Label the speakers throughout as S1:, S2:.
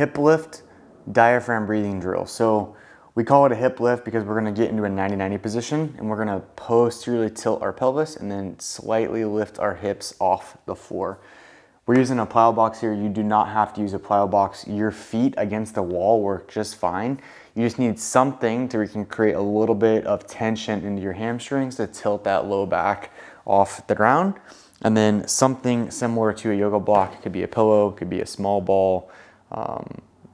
S1: hip lift diaphragm breathing drill. So we call it a hip lift because we're gonna get into a 90-90 position and we're gonna posteriorly tilt our pelvis and then slightly lift our hips off the floor. We're using a plyo box here. You do not have to use a plyo box. Your feet against the wall work just fine. You just need something to where you can create a little bit of tension into your hamstrings to tilt that low back off the ground. And then something similar to a yoga block. It could be a pillow, it could be a small ball,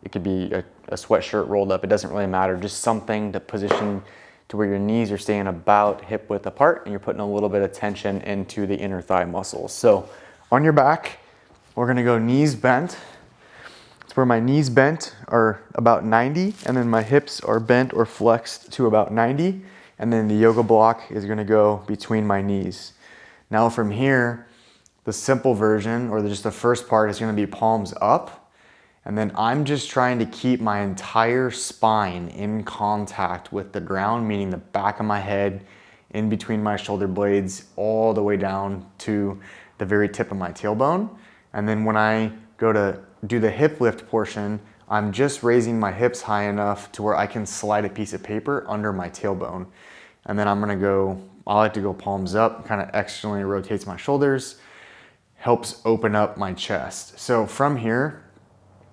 S1: it could be a sweatshirt rolled up. It doesn't really matter. Just something to position to where your knees are staying about hip width apart and you're putting a little bit of tension into the inner thigh muscles. So on your back, we're gonna go knees bent. It's where my knees bent are about 90 and then my hips are bent or flexed to about 90. And then the yoga block is gonna go between my knees. Now from here, the simple version or just the first part is gonna be palms up. And then I'm just trying to keep my entire spine in contact with the ground, meaning the back of my head, in between my shoulder blades, all the way down to the very tip of my tailbone. And then when I go to do the hip lift portion, I'm just raising my hips high enough to where I can slide a piece of paper under my tailbone. And then I'm gonna go, I like to go palms up, kind of externally rotates my shoulders, helps open up my chest. So from here,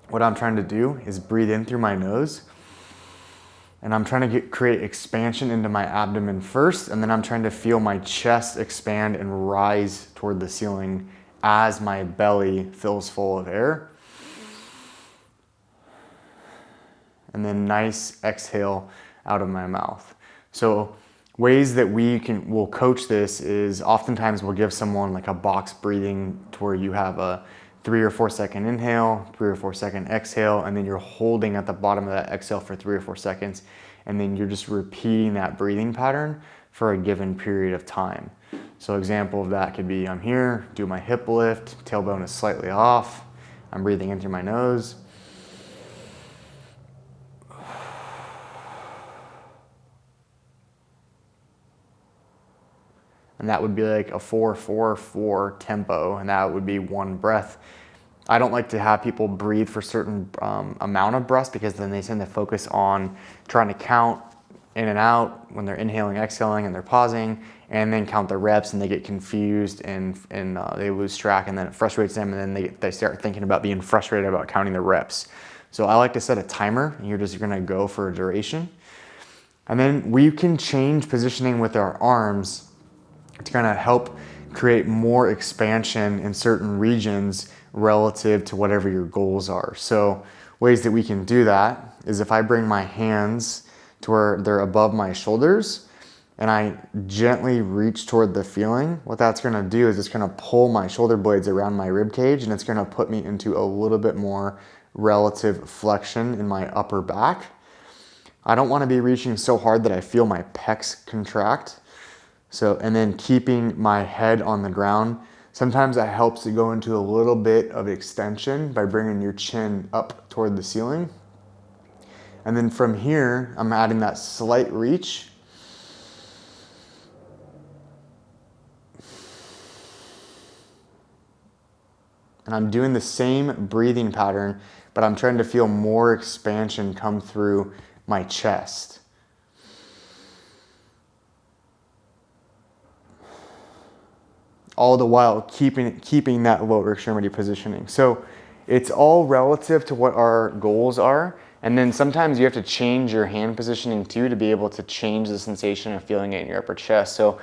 S1: what I'm trying to do is breathe in through my nose and I'm trying to create expansion into my abdomen first, and then I'm trying to feel my chest expand and rise toward the ceiling as my belly fills full of air. And then nice exhale out of my mouth. So ways that we'll coach this is oftentimes we'll give someone like a box breathing to where you have a 3 or 4 second inhale, 3 or 4 second exhale, and then you're holding at the bottom of that exhale for 3 or 4 seconds, and then you're just repeating that breathing pattern for a given period of time. So example of that could be I'm here, do my hip lift, tailbone is slightly off, I'm breathing in through my nose. And that would be like a 4-4-4 tempo, and that would be one breath. I don't like to have people breathe for certain amount of breaths because then they tend to focus on trying to count in and out when they're inhaling, exhaling, and they're pausing, and then count the reps, and they get confused and they lose track, and then it frustrates them, and then they start thinking about being frustrated about counting the reps. So I like to set a timer, and you're just gonna go for a duration. And then we can change positioning with our arms to kind of help create more expansion in certain regions relative to whatever your goals are. So ways that we can do that is if I bring my hands to where they're above my shoulders and I gently reach toward the feeling, what that's gonna do is it's gonna pull my shoulder blades around my rib cage and it's gonna put me into a little bit more relative flexion in my upper back. I don't wanna be reaching so hard that I feel my pecs contract. So, and then keeping my head on the ground. Sometimes that helps to go into a little bit of extension by bringing your chin up toward the ceiling. And then from here, I'm adding that slight reach. And I'm doing the same breathing pattern, but I'm trying to feel more expansion come through my chest. All the while keeping that lower extremity positioning. So it's all relative to what our goals are. And then sometimes you have to change your hand positioning too to be able to change the sensation of feeling it in your upper chest. So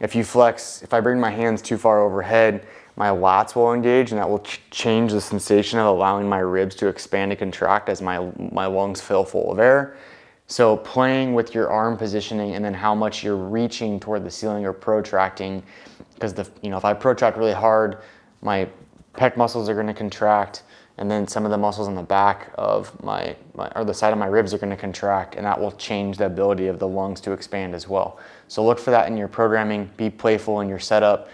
S1: if you flex, if I bring my hands too far overhead, my lats will engage and that will change the sensation of allowing my ribs to expand and contract as my lungs fill full of air. So playing with your arm positioning and then how much you're reaching toward the ceiling or protracting, because if I protract really hard, my pec muscles are going to contract, and then some of the muscles on the back of or the side of my ribs are going to contract, and that will change the ability of the lungs to expand as well. So look for that in your programming. Be playful in your setup.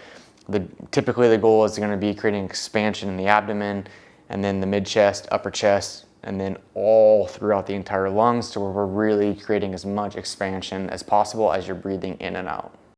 S1: Typically the goal is going to be creating expansion in the abdomen, and then the mid chest, upper chest, and then all throughout the entire lungs to where we're really creating as much expansion as possible as you're breathing in and out.